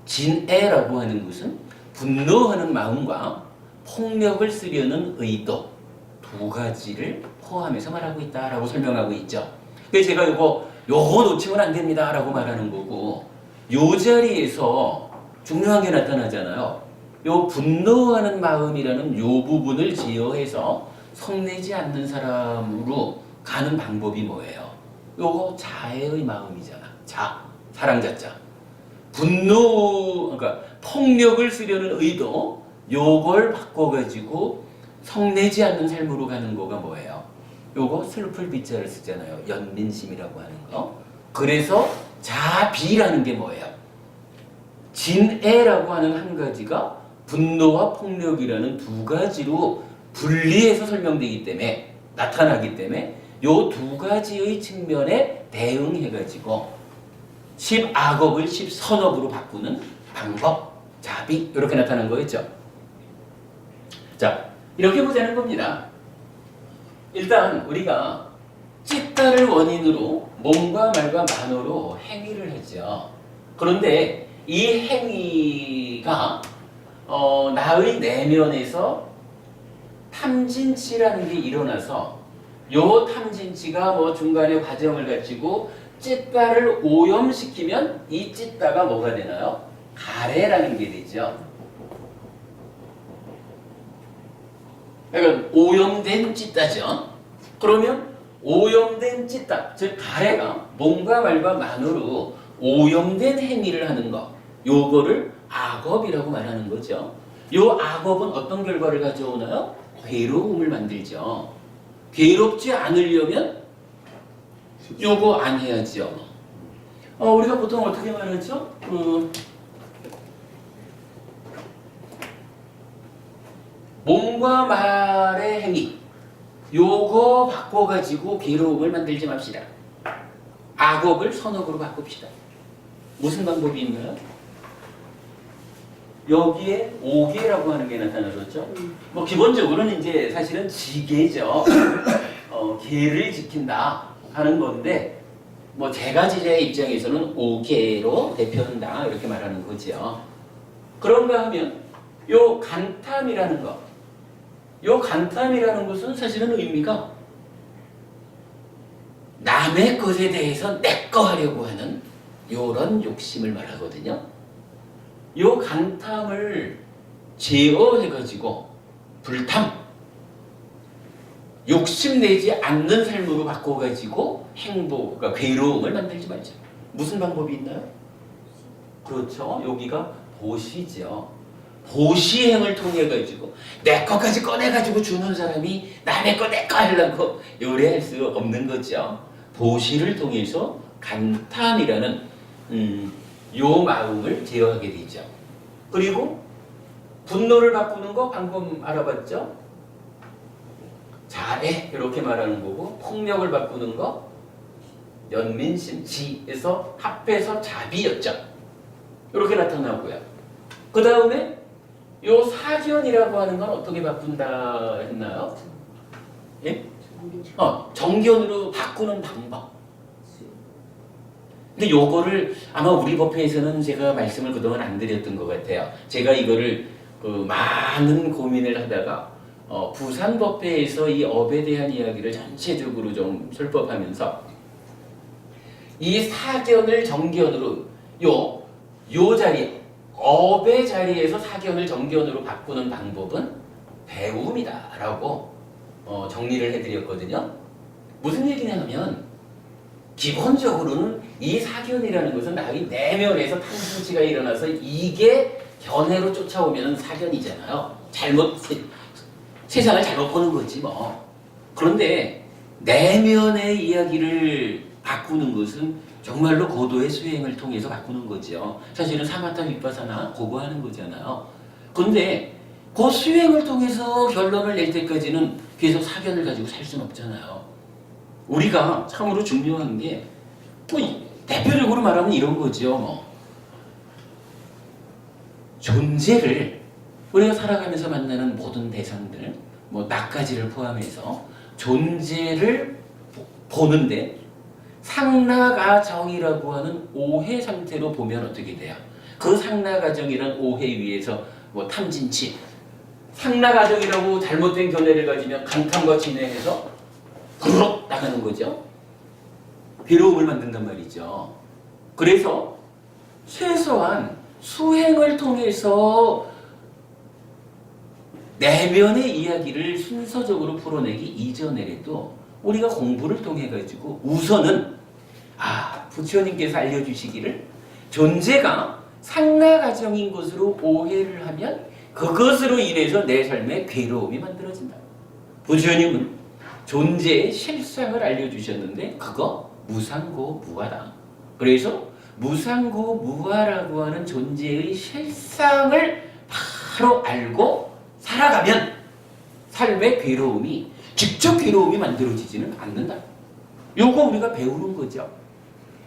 진애라고 하는 것은 분노하는 마음과 폭력을 쓰려는 의도 두 가지를 포함해서 말하고 있다라고 설명하고 있죠. 그래서 제가 요거 놓치면 안 됩니다라고 말하는 거고, 요 자리에서 중요한 게 나타나잖아요. 요 분노하는 마음이라는 요 부분을 제어해서 성내지 않는 사람으로 가는 방법이 뭐예요? 요거 자애의 마음이잖아. 사랑자자. 그러니까 폭력을 쓰려는 의도, 요걸 바꿔가지고 성내지 않는 삶으로 가는 거가 뭐예요? 요거 슬플 비자를 쓰잖아요. 연민심이라고 하는 거. 그래서 자비라는 게 뭐예요? 진애라고 하는 한 가지가 분노와 폭력이라는 두 가지로 분리해서 설명되기 때문에, 나타나기 때문에 요 두 가지의 측면에 대응해가지고 10악업을 10선업으로 바꾸는 방법, 자비, 이렇게 나타난 거였죠. 자, 이렇게 보자는 겁니다. 일단 우리가 찢다를 원인으로 몸과 말과 만호로 행위를 했죠. 그런데 이 행위가 나의 내면에서 탐진치라는 게 일어나서 요 탐진치가 뭐 중간에 과정을 가지고 찢다를 오염시키면 이 찢다가 뭐가 되나요? 가래라는 게 되죠. 그러니까 오염된 찢다죠. 그러면 오염된 찢다, 즉 가래가 몸과 말과 만으로 오염된 행위를 하는 것, 요거를 악업이라고 말하는 거죠. 요 악업은 어떤 결과를 가져오나요? 괴로움을 만들죠. 괴롭지 않으려면 요거 안 해야죠. 우리가 보통 어떻게 말하죠? 몸과 말의 행위, 요거 바꿔가지고 괴로움을 만들지 맙시다. 악업을 선업으로 바꿉시다. 무슨 방법이 있나요? 여기에 오계라고 하는 게 나타나졌죠. 뭐 기본적으로는 이제 사실은 지계죠. 계를 지킨다 하는 건데, 뭐 제가 제자의 입장에서는 오계로 대표한다 이렇게 말하는 거죠. 그런가 하면 요 간탐이라는 거, 요 간탐이라는 것은 사실은 의미가 남의 것에 대해서 내 거 하려고 하는 요런 욕심을 말하거든요. 요 간탐을 제어해가지고 불탐, 욕심내지 않는 삶으로 바꿔가지고 행복, 그러니까 괴로움을 만들지 말자. 무슨 방법이 있나요? 그렇죠. 여기가 보시죠. 보시행을 통해가지고 내 것까지 꺼내가지고 주는 사람이 남의 거 내 거 하려고 요래할 수 없는 거죠. 보시를 통해서 간탐이라는 요 마음을 제어하게 되죠. 그리고 분노를 바꾸는 거 방금 알아봤죠? 자애 이렇게 말하는 거고, 폭력을 바꾸는 거 연민심, 지에서 합해서 자비였죠. 이렇게 나타나고요. 그 다음에 요 사견이라고 하는 건 어떻게 바꾼다 했나요? 예? 정견으로 바꾸는 방법. 근데 요거를 아마 우리 법회에서는 제가 말씀을 그동안 안 드렸던 것 같아요. 제가 이거를 많은 고민을 하다가 부산 법회에서 이 업에 대한 이야기를 전체적으로 좀 설법하면서 이 사견을 정견으로 요 자리, 업의 자리에서 사견을 정견으로 바꾸는 방법은 배움이다라고 정리를 해드렸거든요. 무슨 얘기냐 하면 기본적으로는 이 사견이라는 것은 나의 내면에서 탐진치가 일어나서 이게 견해로 쫓아오면 사견이잖아요. 세상을 잘못 보는 거지 뭐. 그런데 내면의 이야기를 바꾸는 것은 정말로 고도의 수행을 통해서 바꾸는 거죠. 사실은 사마타 비파사나 그거 하는 거잖아요. 근데 그 수행을 통해서 결론을 낼 때까지는 계속 사견을 가지고 살 수는 없잖아요. 우리가 참으로 중요한 게 대표적으로 말하면 이런 거죠. 존재를 우리가 살아가면서 만나는 모든 대상들, 나까지를 포함해서 존재를 보는데 상나가정이라고 하는 오해 상태로 보면 어떻게 돼요? 그 상나가정이란 오해 위에서 탐진치, 상나가정이라고 잘못된 견해를 가지면 간탐과 진해해서 부럭 나가는 거죠. 괴로움을 만든단 말이죠. 그래서 최소한 수행을 통해서 내면의 이야기를 순서적으로 풀어내기 이전에라도 우리가 공부를 통해 가지고 우선은 부처님께서 알려주시기를 존재가 상나가정인 것으로 오해를 하면 그것으로 인해서 내 삶에 괴로움이 만들어진다. 부처님은 존재의 실상을 알려주셨는데 그거 무상고무하다. 그래서 무상고무하라고 하는 존재의 실상을 바로 알고 살아가면 삶의 괴로움이 직접 괴로움이 만들어지지는 않는다. 요거 우리가 배우는 거죠.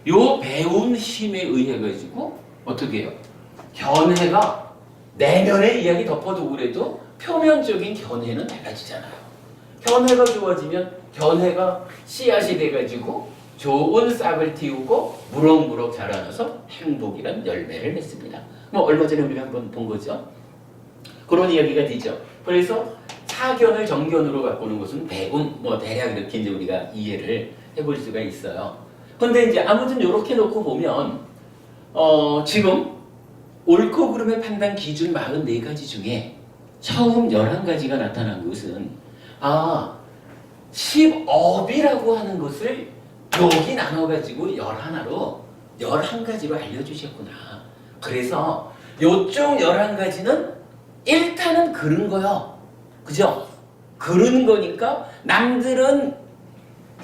요 배운 힘에 의해 가지고 어떻게 해요? 견해가 내면의 이야기 덮어두고 그래도 표면적인 견해는 달라지잖아요. 견해가 좋아지면 견해가 씨앗이 돼가지고 좋은 싹을 틔우고 무럭무럭 자라나서 행복이란 열매를 맺습니다. 얼마 전에 우리가 한번 본 거죠. 그런 이야기가 되죠. 그래서 사견을 정견으로 바꾸는 것은 배운 대략 이렇게 이제 우리가 이해를 해볼 수가 있어요. 근데 이제 아무튼 이렇게 놓고 보면 지금 옳고 그름의 판단 기준 44가지 중에 처음 11가지가 나타난 것은 10업이라고 하는 것을 여기 나눠가지고 11하나로 11가지로 알려주셨구나. 그래서 요쪽 11가지는 일단은 그런 거요. 그죠? 그런 거니까 남들은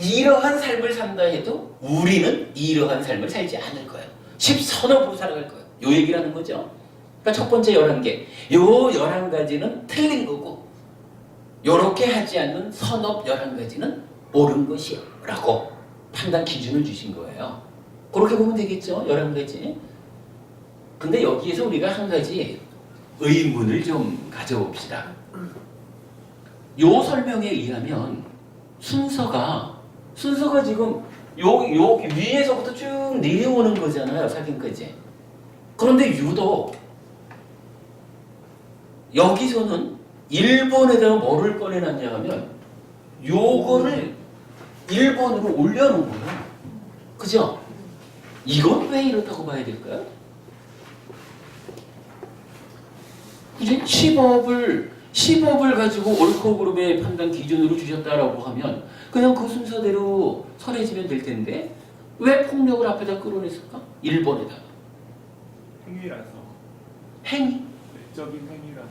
이러한 삶을 산다 해도 우리는 이러한 삶을 살지 않을 거예요. 10선업으로 살아갈 거예요. 요 얘기라는 거죠. 그러니까 첫 번째 11개. 요 11가지는 틀린 거고 요렇게 하지 않는 선업 11가지는 옳은 것이요. 라고 판단 기준을 주신 거예요. 그렇게 보면 되겠죠. 11가지. 근데 여기에서 우리가 한 가지 의문을 좀 가져봅시다. 요 설명에 의하면 순서가 지금 요 위에서부터 쭉 내려오는 거잖아요. 사견까지. 그런데 유독 여기서는 1번에다가 뭐를 꺼내놨냐 하면 요거를 1번으로 올려놓은 거예요. 그죠? 이건 왜 이렇다고 봐야 될까요? 이제 10업을 가지고 옳고 그름의 판단 기준으로 주셨다라고 하면 그냥 그 순서대로 설해지면 될 텐데 왜 폭력을 앞에다 끌어냈을까? 1번에다가 행위라서. 행위? 외적인 행위라서.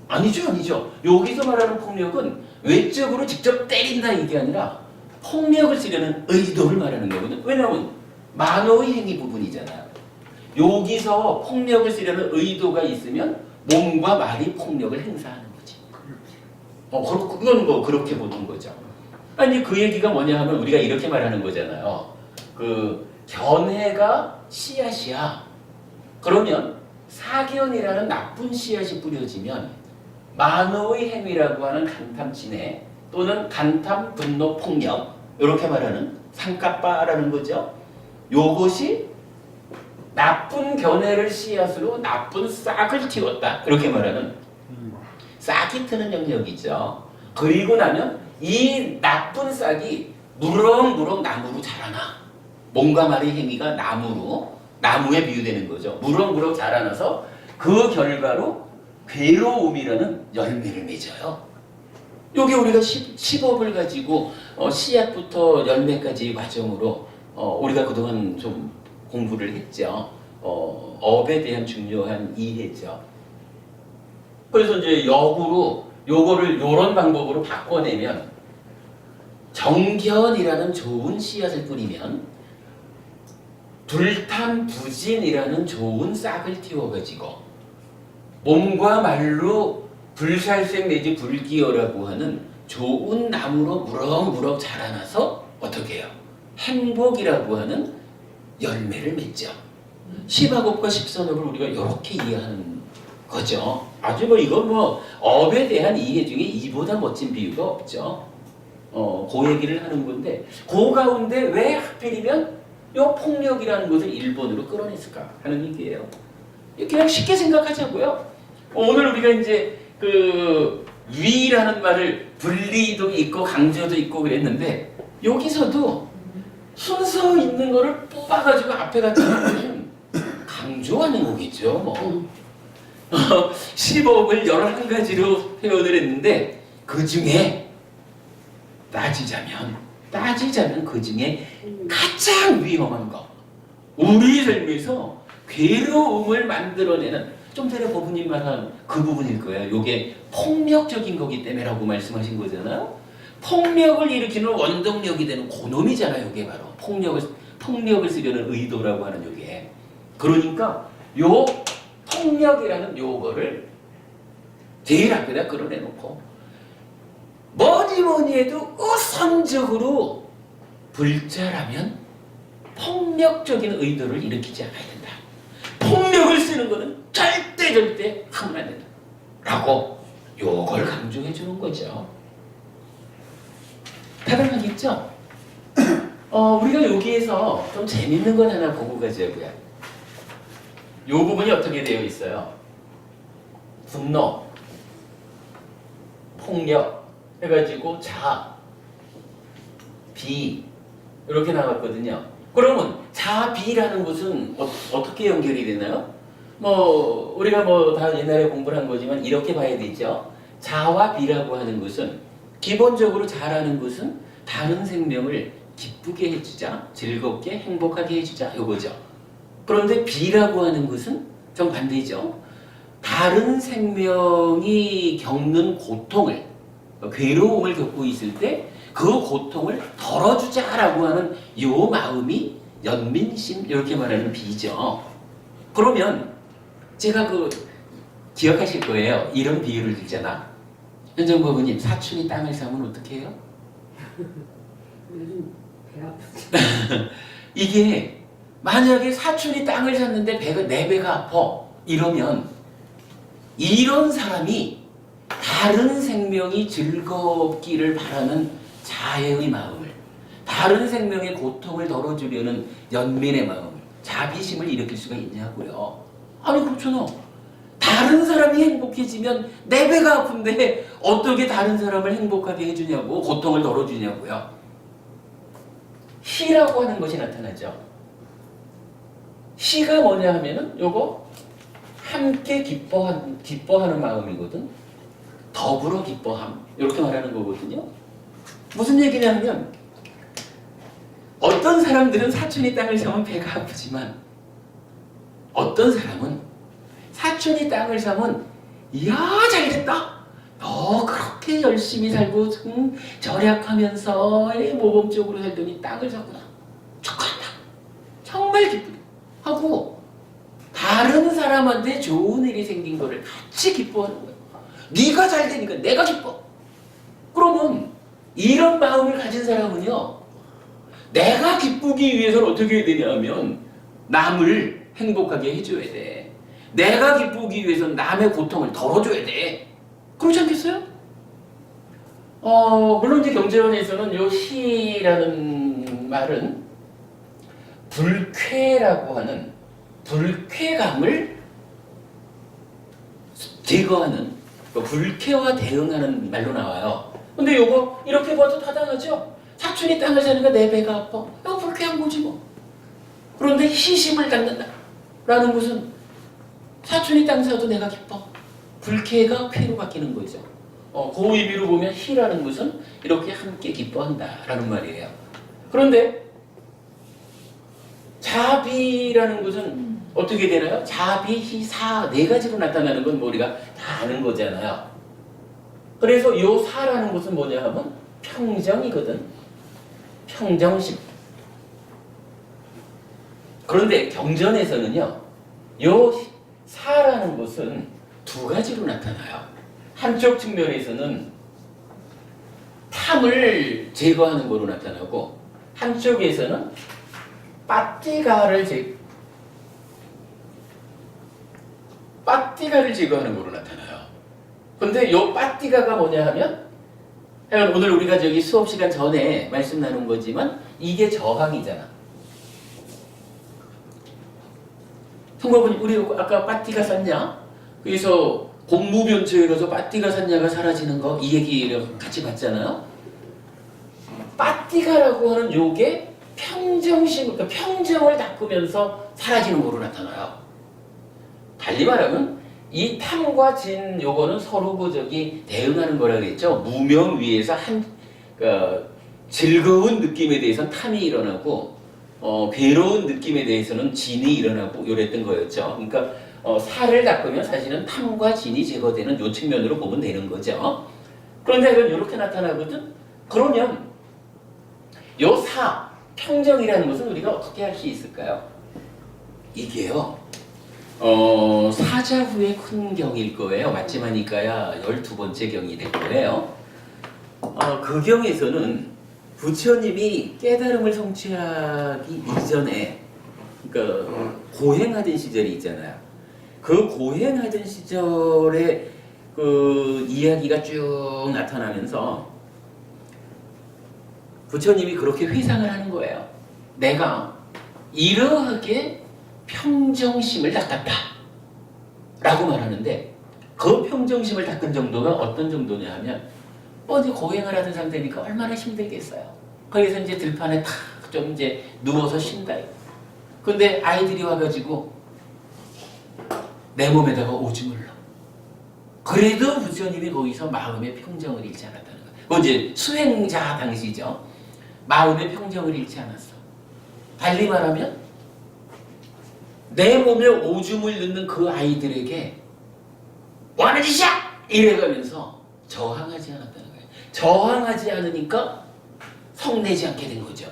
아니죠. 여기서 말하는 폭력은 외적으로 직접 때린다 이게 아니라 폭력을 쓰려는 의도를 말하는 거거든. 왜냐하면 만호의 행위 부분이잖아. 여기서 폭력을 쓰려는 의도가 있으면 몸과 말이 폭력을 행사하는 거지. 그건 그렇게 보는 거죠. 아니 그 얘기가 뭐냐 하면 우리가 이렇게 말하는 거잖아요. 그 견해가 씨앗이야. 그러면 사견이라는 나쁜 씨앗이 뿌려지면 만호의 행위라고 하는 간탐진해 또는 간탐, 분노, 폭력 이렇게 말하는 상까빠라는 거죠. 요것이 나쁜 견해를 씨앗으로 나쁜 싹을 틔웠다. 이렇게 말하는 싹이 트는 영역이죠. 그리고 나면 이 나쁜 싹이 무럭무럭 나무로 자라나. 몸과 말의 행위가 나무에 비유되는 거죠. 무럭무럭 자라나서 그 결과로 괴로움이라는 열매를 맺어요. 여기 우리가 10업을 가지고 씨앗부터 열매까지 과정으로 우리가 그동안 좀 공부를 했죠. 업에 대한 중요한 이해죠. 그래서 이제 역으로 요거를 요런 방법으로 바꿔내면 정견이라는 좋은 씨앗을 뿌리면 불탐부진이라는 좋은 싹을 틔워가지고 몸과 말로 불살생 내지 불기어라고 하는 좋은 나무로 무럭무럭 자라나서 어떻게 해요? 행복이라고 하는 열매를 맺죠. 십학업과 십선업을 우리가 이렇게 이해하는 거죠. 아주 뭐 이건 뭐 업에 대한 이해 중에 이보다 멋진 비유가 없죠. 그 얘기를 하는 건데 그 가운데 왜 하필이면 요 폭력이라는 것을 일본으로 끌어냈을까 하는 얘기예요. 그냥 쉽게 생각하자고요. 오늘 우리가 이제 그 위라는 말을 분리도 있고 강조도 있고 그랬는데 여기서도 순서 있는 거를 뽑아가지고 앞에 갖다 놓으면 강조하는 거겠죠. 뭐 15억을 11가지로 표현을 했는데 그 중에 따지자면 그 중에 가장 위험한 거 우리 삶에서 괴로움을 만들어내는 좀 전에 법부님 말한 그 부분일 거예요. 요게 폭력적인 거기 때문에라고 말씀하신 거잖아요. 폭력을 일으키는 원동력이 되는 그놈이잖아요. 요게 바로 폭력을 쓰려는 의도라고 하는 요게. 그러니까 요 폭력이라는 요거를 제일 앞에다 끌어내놓고 뭐니 해도 우선적으로 불자라면 폭력적인 의도를 일으키지 않아야 된다. 폭력을 쓰는 것은 절대 하면 안 된다. 라고 요걸 강조해 주는 거죠. 다들 하겠죠? 우리가 여기에서 좀 재밌는 건 하나 보고 가자고요. 요 부분이 어떻게 되어 있어요? 분노, 폭력 해가지고 자, 비 이렇게 나왔거든요. 그러면 자, 비라는 것은 어떻게 연결이 되나요? 뭐 우리가 뭐 다 옛날에 공부를 한 거지만 이렇게 봐야 되죠. 자와 비라고 하는 것은 기본적으로 자라는 것은 다른 생명을 기쁘게 해주자, 즐겁게 행복하게 해주자 요거죠. 그런데 비라고 하는 것은 정반대죠. 다른 생명이 겪는 고통을 괴로움을 겪고 있을 때 그 고통을 덜어주자라고 하는 요 마음이 연민심 이렇게 말하는 비죠. 그러면 제가 기억하실 거예요. 이런 비유를 들잖아. 현정법원님 사춘이 땅을 사면 어떻게 해요? 요즘 배 아프지. 이게 만약에 사춘이 땅을 샀는데 내 배가 아파 이러면 이런 사람이 다른 생명이 즐겁기를 바라는 자애의 마음을 다른 생명의 고통을 덜어주려는 연민의 마음을 자비심을 일으킬 수가 있냐고요. 아니 그렇잖아. 다른 사람이 행복해지면 내 배가 아픈데 어떻게 다른 사람을 행복하게 해주냐고 고통을 덜어주냐고요. 시라고 하는 것이 나타나죠. 시가 뭐냐 하면은 요거 함께 기뻐하는 마음이거든. 더불어 기뻐함 이렇게 말하는 거거든요. 무슨 얘기냐면 어떤 사람들은 사춘이 땅을 사면 배가 아프지만 어떤 사람은 사춘이 땅을 사면 이야 잘됐다. 너 그렇게 열심히 살고 절약하면서 모범적으로 살더니 땅을 샀구나. 축하한다. 정말 기쁘다. 하고 다른 사람한테 좋은 일이 생긴 거를 같이 기뻐하는 거야. 네가 잘 되니까 내가 기뻐. 그러면 이런 마음을 가진 사람은요. 내가 기쁘기 위해서는 어떻게 해야 되냐 하면 남을 행복하게 해줘야 돼. 내가 기쁘기 위해서는 남의 고통을 덜어줘야 돼. 그렇지 않겠어요? 물론 이제 경제원에서는 요 시라는 말은 불쾌라고 하는 불쾌감을 제거하는 불쾌와 대응하는 말로 나와요. 근데 요거 이렇게 봐도 타당하죠? 사춘이 땅을 사니까 내 배가 아파. 이거 불쾌한 거지 뭐. 그런데 희심을 갖는다 라는 것은 사춘이 땅 사도 내가 기뻐. 불쾌가 쾌로 바뀌는 거죠. 그 의미로 보면 희라는 것은 이렇게 함께 기뻐한다 라는 말이에요. 그런데 자비라는 것은 어떻게 되나요? 자비, 희, 사 네 가지로 나타나는 건 뭐 우리가 다 아는 거잖아요. 그래서 요 사라는 것은 뭐냐 하면 평정이거든. 평정심. 그런데 경전에서는요, 요 사라는 것은 두 가지로 나타나요. 한쪽 측면에서는 탐을 제거하는 거로 나타나고, 한쪽에서는 빠띠가를 제거하는 거로 나타나요. 근데 요 빠띠가가 뭐냐 하면, 오늘 우리가 저기 수업 시간 전에 말씀 나눈 거지만 이게 저항이잖아. 성과분 우리 아까 빠띠가 샀냐? 그래서 공무변초에 가서 빠띠가 샀냐가 사라지는 거 이 얘기를 같이 봤잖아요. 빠띠가라고 하는 요게 평정심, 그러니까 평정을 닦으면서 사라지는 거로 나타나요. 달리 말하면 이 탐과 진 요거는 서로 대응하는 거라 그랬죠. 무명 위에서 즐거운 느낌에 대해서는 탐이 일어나고 괴로운 느낌에 대해서는 진이 일어나고 이랬던 거였죠. 그러니까 사를 닦으면 사실은 탐과 진이 제거되는 요 측면으로 보면 되는 거죠. 그런데 이건 이렇게 나타나거든. 그러면 요 사, 평정이라는 것은 우리가 어떻게 할 수 있을까요? 이게요. 사자후의 큰 경일 거예요. 마지막이니까야 12번째 경이 될 거예요. 그 경에서는 부처님이 깨달음을 성취하기 이전에, 그러니까 고행하던 시절이 있잖아요. 그 고행하던 시절의 그 이야기가 쭉 나타나면서 부처님이 그렇게 회상을 하는 거예요. 내가 이러하게 평정심을 닦았다 라고 말하는데, 그 평정심을 닦은 정도가 어떤 정도냐 하면 어디 고행을 하던 상태니까 얼마나 힘들겠어요. 거기서 이제 들판에 탁 좀 이제 누워서 쉰다. 근데 아이들이 와가지고 내 몸에다가 오줌을 넣어. 그래도 부처님이 거기서 마음의 평정을 잃지 않았다는 거예요. 그건 이제 수행자 당시죠. 마음의 평정을 잃지 않았어. 달리 말하면 내 몸에 오줌을 넣는 그 아이들에게 뭐하는 짓이야! 이래가면서 저항하지 않았다는 거예요. 저항하지 않으니까 성내지 않게 된 거죠.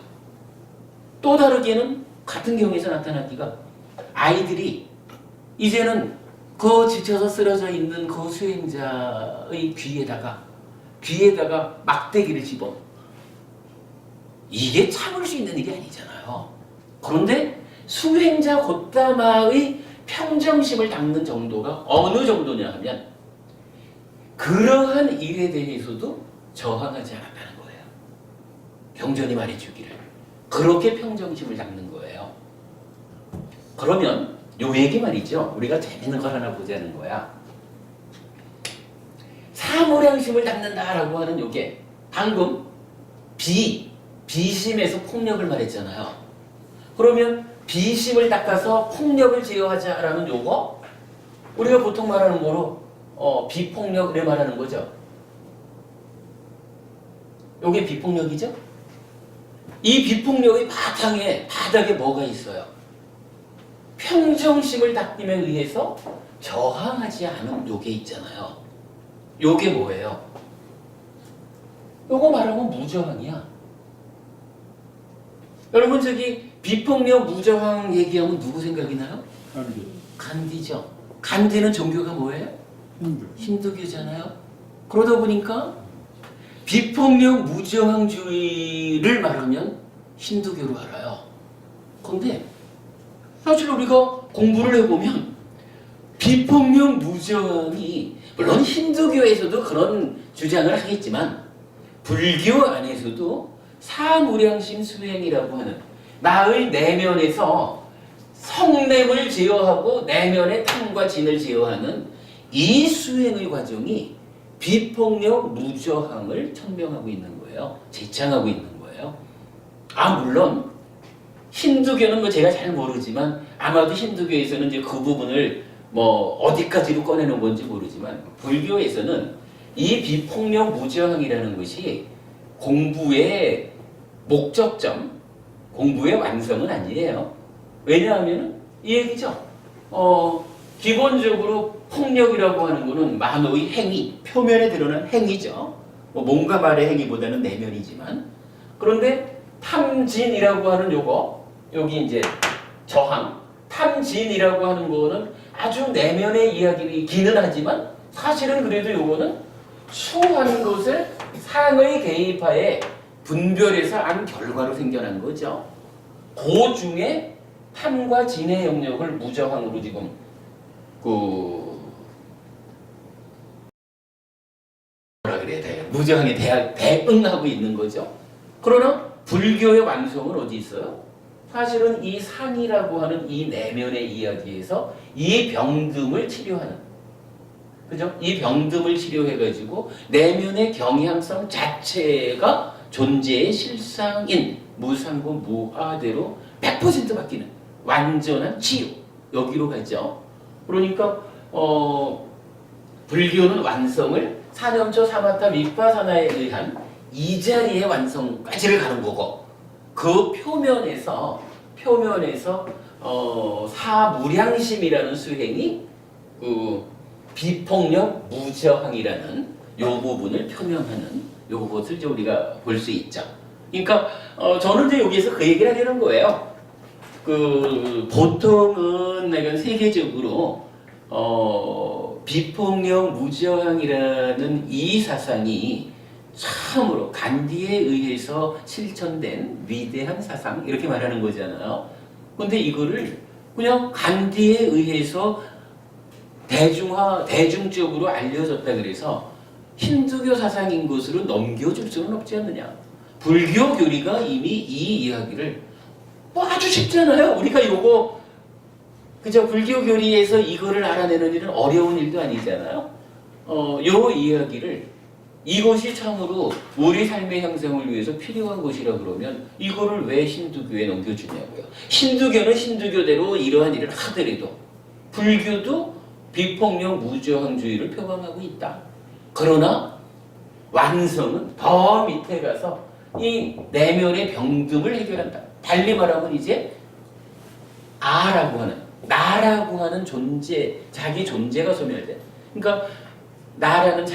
또 다르게는 같은 경우에서 나타나기가, 아이들이 이제는 그 지쳐서 쓰러져 있는 그 수행자의 귀에다가 막대기를 집어. 이게 참을 수 있는 일이 아니잖아요. 그런데 수행자 곧다마의 평정심을 닦는 정도가 어느 정도냐 하면 그러한 일에 대해서도 저항하지 않았다는 거예요. 경전이 말해주기를 그렇게 평정심을 닦는 거예요. 그러면 요 얘기 말이죠. 우리가 재밌는 걸 하나 보자는 거야. 사무량심을 닦는다라고 하는 요게 방금 비심에서 폭력을 말했잖아요. 그러면 비심을 닦아서 폭력을 제어하자라는 요거, 우리가 보통 말하는 거로 비폭력을 말하는 거죠. 요게 비폭력이죠? 이 비폭력의 바닥에 뭐가 있어요? 평정심을 닦임에 의해서 저항하지 않은 요게 있잖아요. 요게 뭐예요? 요거 말하면 무저항이야. 여러분 저기 비폭력 무저항 얘기하면 누구 생각이 나요? 간디죠. 간디는 종교가 뭐예요? 힌두교잖아요. 그러다 보니까 비폭력 무저항주의를 말하면 힌두교로 알아요. 그런데 사실 우리가 공부를 해보면 비폭력 무저항이 물론 힌두교에서도 그런 주장을 하겠지만 불교 안에서도 사무량심 수행이라고 하는 나의 내면에서 성냄을 제어하고 내면의 탐과 진을 제어하는 이 수행의 과정이 비폭력 무저항을 천명하고 있는 거예요. 제창하고 있는 거예요. 물론 힌두교는 뭐 제가 잘 모르지만 아마도 힌두교에서는 이제 그 부분을 뭐 어디까지로 꺼내는 건지 모르지만 불교에서는 이 비폭력 무저항이라는 것이 공부의 목적점, 공부의 완성은 아니에요. 왜냐하면 이 얘기죠. 기본적으로 폭력이라고 하는 것은 만호의 행위, 표면에 드러난 행위죠. 뭐 몸과 말의 행위보다는 내면이지만, 그런데 탐진이라고 하는 요거, 여기 이제 저항, 탐진이라고 하는 거는 아주 내면의 이야기이기는 하지만 사실은 그래도 요거는 추하는 것을 상의 개입하에 분별해서 안 결과로 생겨난 거죠. 그 중에 탐과 진의 영역을 무저항으로 지금 뭐라 그래야 돼요? 무저항에 대응하고 있는 거죠. 그러나 불교의 완성은 어디 있어요? 사실은 이 상이라고 하는 이 내면의 이야기에서 이 병듦을 치료하는, 그죠? 이 병듦을 치료해가지고 내면의 경향성 자체가 존재의 실상인 무상고 무아대로 100% 바뀌는 완전한 치유, 여기로 가죠. 그러니까 불교는 완성을 사념초 사마타 윗바사나에 의한 이 자리의 완성까지를 가는 거고, 그 표면에서 사무량심이라는 수행이 그 비폭력 무저항이라는 요 부분을 표명하는 요것을 이제 우리가 볼 수 있죠. 그러니까 저는 이제 여기에서 그 얘기를 하려는 거예요. 그 보통은 이건 세계적으로 비폭력 무저항이라는 이 사상이 참으로 간디에 의해서 실천된 위대한 사상 이렇게 말하는 거잖아요. 근데 이거를 그냥 간디에 의해서 대중적으로 알려졌다 그래서 힌두교 사상인 것으로 넘겨줄 수는 없지 않느냐. 불교 교리가 이미 이 이야기를 뭐 아주 쉽잖아요. 우리가 요거 그저 불교 교리에서 이거를 알아내는 일은 어려운 일도 아니잖아요. 요 이야기를 이것이 참으로 우리 삶의 형성을 위해서 필요한 것이라 그러면 이거를 왜 힌두교에 넘겨주냐고요. 힌두교는 힌두교대로 이러한 일을 하더라도 불교도 비폭력 무저항주의를 표방하고 있다. 그러나 완성은 더 밑에 가서 이 내면의 병듦을 해결한다. 달리 말하면 이제 나라고 하는 존재, 자기 존재가 소멸돼. 그러니까 나라는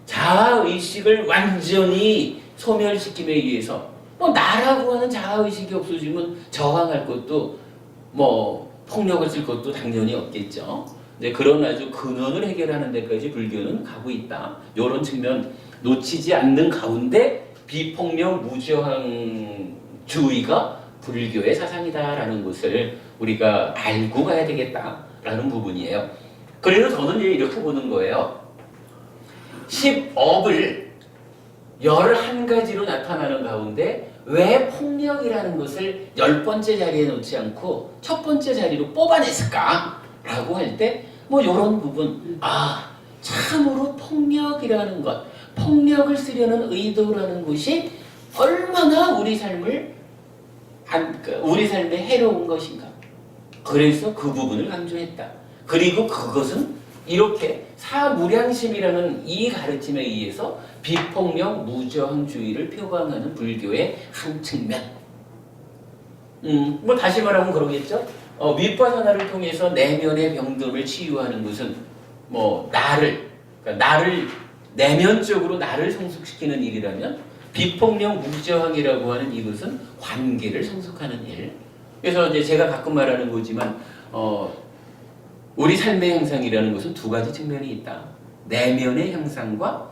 자아의식을 완전히 소멸시킴에 의해서 나라고 하는 자아의식이 없어지면 저항할 것도 폭력을 쓸 것도 당연히 없겠죠. 네, 그런 아주 근원을 해결하는 데까지 불교는 가고 있다. 이런 측면 놓치지 않는 가운데 비폭력 무저항주의가 불교의 사상이다라는 것을 우리가 알고 가야 되겠다라는 부분이에요. 그래서 저는 이렇게 보는 거예요. 10업을 11가지로 나타나는 가운데 왜 폭력이라는 것을 10번째 자리에 놓지 않고 첫 번째 자리로 뽑아냈을까라고 할 때 이런 부분, 참으로 폭력이라는 것, 폭력을 쓰려는 의도라는 것이 얼마나 우리 삶에 해로운 것인가. 그래서 그 부분을 강조했다. 그리고 그것은 이렇게 사무량심이라는 이 가르침에 의해서 비폭력 무저항주의를 표방하는 불교의 한 측면. 다시 말하면 그러겠죠. 윗바사나를 통해서 내면의 병듦을 치유하는 것은 나를 내면적으로 나를 성숙시키는 일이라면 비폭력 무저항이라고 하는 이것은 관계를 성숙하는 일. 그래서 이제 제가 가끔 말하는 거지만 우리 삶의 형상이라는 것은 두 가지 측면이 있다. 내면의 형상과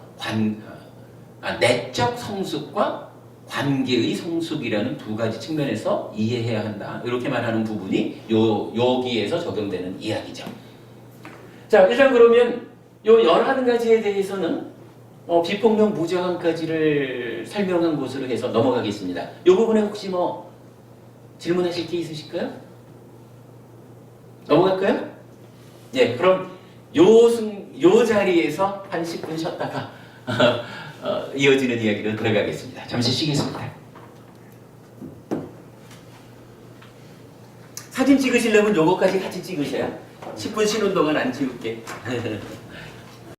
내적 성숙과 관계의 성숙이라는 두 가지 측면에서 이해해야 한다. 이렇게 말하는 부분이 여기에서 적용되는 이야기죠. 자, 일단 그러면 요 11가지에 대해서는 비폭력 무저항까지를 설명한 것으로 해서 넘어가겠습니다. 이 부분에 혹시 질문하실 게 있으실까요? 넘어갈까요? 네, 그럼 요 자리에서 한 10분 쉬었다가 이어지는 이야기로 들어가겠습니다. 잠시 쉬겠습니다. 사진 찍으시려면 요거까지 같이 찍으셔야 10분 쉬는 동안 안 지울게.